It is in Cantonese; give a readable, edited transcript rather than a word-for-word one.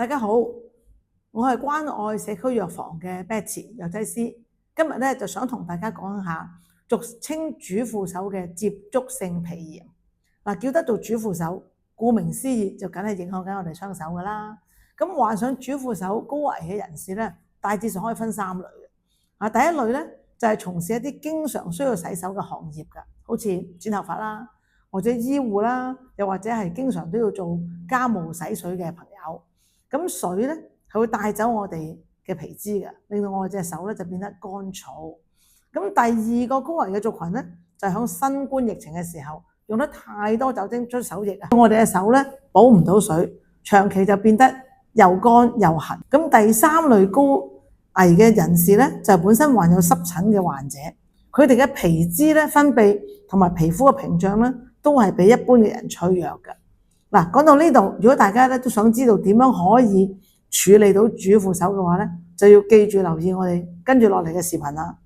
大家好，我係關愛社區藥房嘅 Betty 藥劑師，今日咧就想同大家講下俗稱主婦手嘅接觸性皮炎。叫得做主婦手，顧名思義就梗係影響緊我哋雙手噶啦。咁患上主婦手高危嘅人士咧，大致上可以分3類嘅。第一類咧就係從事一啲經常需要洗手嘅行業㗎，好似剪頭髮啦，或者醫護啦，又或者係經常都要做家務洗水嘅朋友。咁水咧係會帶走我哋嘅皮脂嘅，令到我哋隻手咧就變得乾燥。咁第二個高危嘅族群咧，就係響新冠疫情嘅時候用得太多酒精捽手液啊，我哋嘅手咧補唔到水，長期就變得又乾又痕。咁第3類高危嘅人士咧，就係本身患有濕疹嘅患者，佢哋嘅皮脂咧分泌同埋皮膚嘅屏障咧，都係比一般嘅人脆弱嘅。講到呢度，如果大家咧都想知道點樣可以處理到主婦手嘅話咧，就要記住留意我哋跟住落嚟嘅視頻啦。